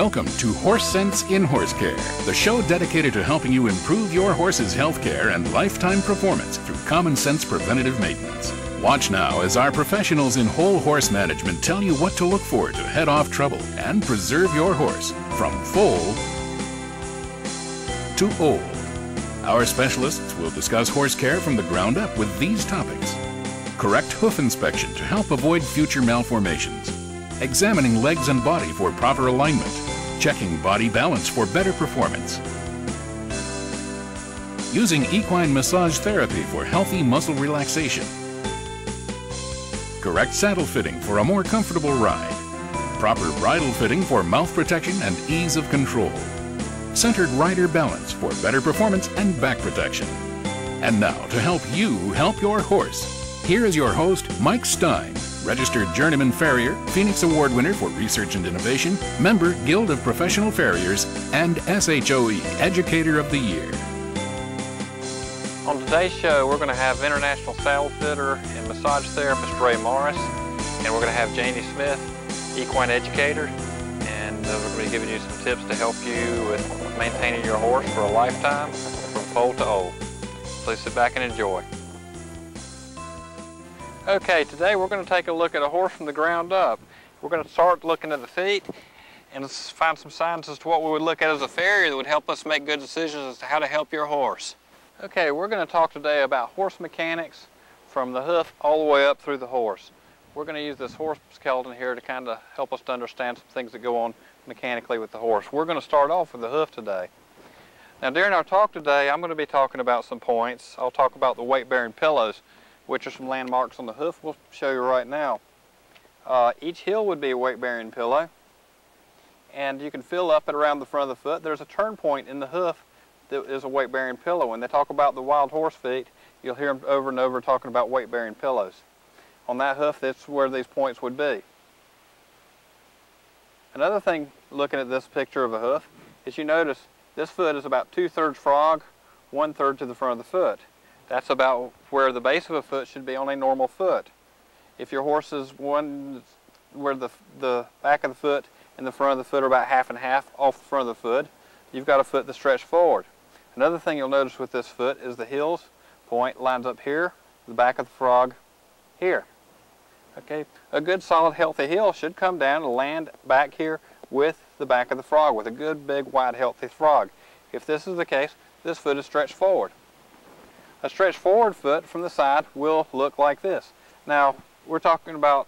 Welcome to Horse Sense in Horse Care, the show dedicated to helping you improve your horse's health care and lifetime performance through common sense preventative maintenance. Watch now as our professionals in whole horse management tell you what to look for to head off trouble and preserve your horse from foal to old. Our specialists will discuss horse care from the ground up with these topics: correct hoof inspection to help avoid future malformations, examining legs and body for proper alignment, checking body balance for better performance, using equine massage therapy for healthy muscle relaxation, correct saddle fitting for a more comfortable ride, proper bridle fitting for mouth protection and ease of control, centered rider balance for better performance and back protection. And now, to help you help your horse, here is your host, Mike Stein, registered journeyman farrier, Phoenix Award winner for research and innovation, member Guild of Professional Farriers, and SHOE Educator of the Year. On today's show, we're going to have international saddle fitter and massage therapist Ray Morris, and we're going to have Janie Smith, equine educator, and we're going to be giving you some tips to help you with maintaining your horse for a lifetime from foal to old. Please sit back and enjoy. Okay, today we're going to take a look at a horse from the ground up. We're going to start looking at the feet and find some signs as to what we would look at as a farrier that would help us make good decisions as to how to help your horse. Okay, we're going to talk today about horse mechanics from the hoof all the way up through the horse. We're going to use this horse skeleton here to kind of help us to understand some things that go on mechanically with the horse. We're going to start off with the hoof today. Now, during our talk today, I'm going to be talking about some points. I'll talk about the weight-bearing pillows, which are some landmarks on the hoof. We'll show you right now. Each heel would be a weight-bearing pillow, and you can feel up and around the front of the foot. There's a turn point in the hoof that is a weight-bearing pillow. When they talk about the wild horse feet, you'll hear them over and over talking about weight-bearing pillows. On that hoof, that's where these points would be. Another thing, looking at this picture of a hoof, is you notice this foot is about 2/3 frog, 1/3 to the front of the foot. That's about where the base of a foot should be on a normal foot. If your horse is one where the back of the foot and the front of the foot are about half and half off the front of the foot, you've got a foot that's stretched forward. Another thing you'll notice with this foot is the heels point lines up here, the back of the frog here. Okay, a good solid healthy heel should come down and land back here with the back of the frog, with a good big wide healthy frog. If this is the case, this foot is stretched forward. A stretched forward foot from the side will look like this. Now, we're talking about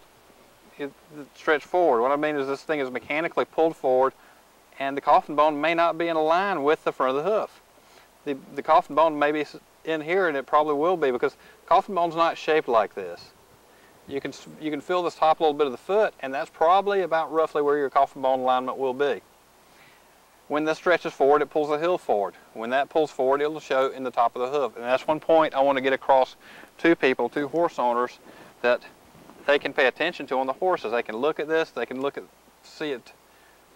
stretched forward. What I mean is this thing is mechanically pulled forward, and the coffin bone may not be in line with the front of the hoof. The coffin bone may be in here, and it probably will be, because coffin bone's not shaped like this. You can feel this top little bit of the foot, and that's probably about roughly where your coffin bone alignment will be. When this stretches forward, it pulls the heel forward. When that pulls forward, it'll show in the top of the hoof. And that's one point I want to get across to people, to horse owners, that they can pay attention to on the horses. They can look at this, they can see it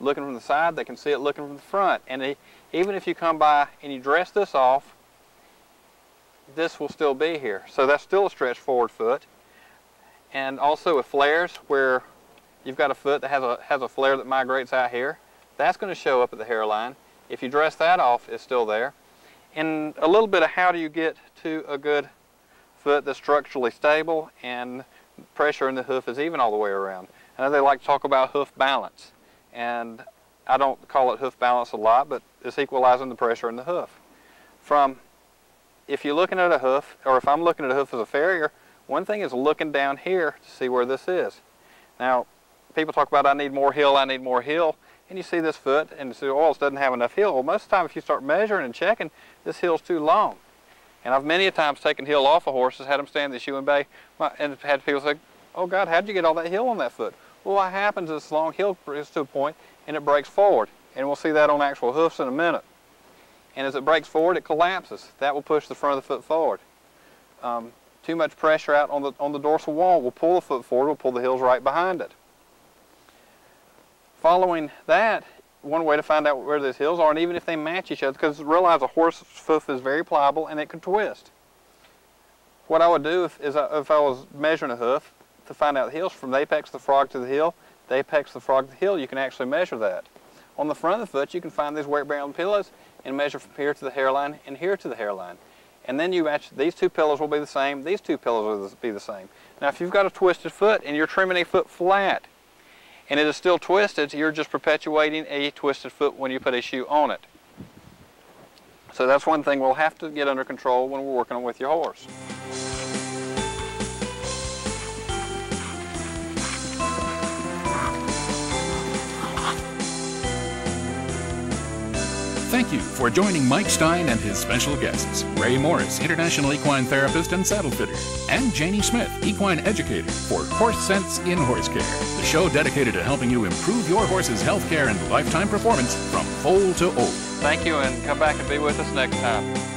looking from the side, they can see it looking from the front. And even if you come by and you dress this off, this will still be here. So that's still a stretched forward foot. And also with flares, where you've got a foot that has a flare that migrates out here, that's going to show up at the hairline. If you dress that off, it's still there. And a little bit of how do you get to a good foot that's structurally stable and pressure in the hoof is even all the way around. I know they like to talk about hoof balance, and I don't call it hoof balance a lot, but it's equalizing the pressure in the hoof. If you're looking at a hoof, or if I'm looking at a hoof as a farrier, one thing is looking down here to see where this is. Now, people talk about I need more heel, and you see this foot and you say, oh, it doesn't have enough heel. Well, most of the time if you start measuring and checking, this heel's too long. And I've many a times taken heel off of horses, had them stand in the shoe and bay, and had people say, oh God, how'd you get all that heel on that foot? Well, what happens is this long heel is to a point and it breaks forward. And we'll see that on actual hoofs in a minute. And as it breaks forward, it collapses. That will push the front of the foot forward. Too much pressure out on the dorsal wall will pull the foot forward, will pull the heels right behind it. Following that, one way to find out where these heels are, and even if they match each other, because realize a horse's hoof is very pliable and it can twist. What I would do if I was measuring a hoof to find out the heels from the apex of the frog to the heel, the apex of the frog to the heel, you can actually measure that. On the front of the foot, you can find these weight-bearing pillows and measure from here to the hairline and here to the hairline. And then you match, these two pillows will be the same, these two pillows will be the same. Now if you've got a twisted foot and you're trimming a foot flat and it is still twisted, you're just perpetuating a twisted foot when you put a shoe on it. So that's one thing we'll have to get under control when we're working with your horse. Thank you for joining Mike Stein and his special guests, Ray Morris, international equine therapist and saddle fitter, and Janie Smith, equine educator for Horse Sense in Horse Care, the show dedicated to helping you improve your horse's health care and lifetime performance from foal to old. Thank you, and come back and be with us next time.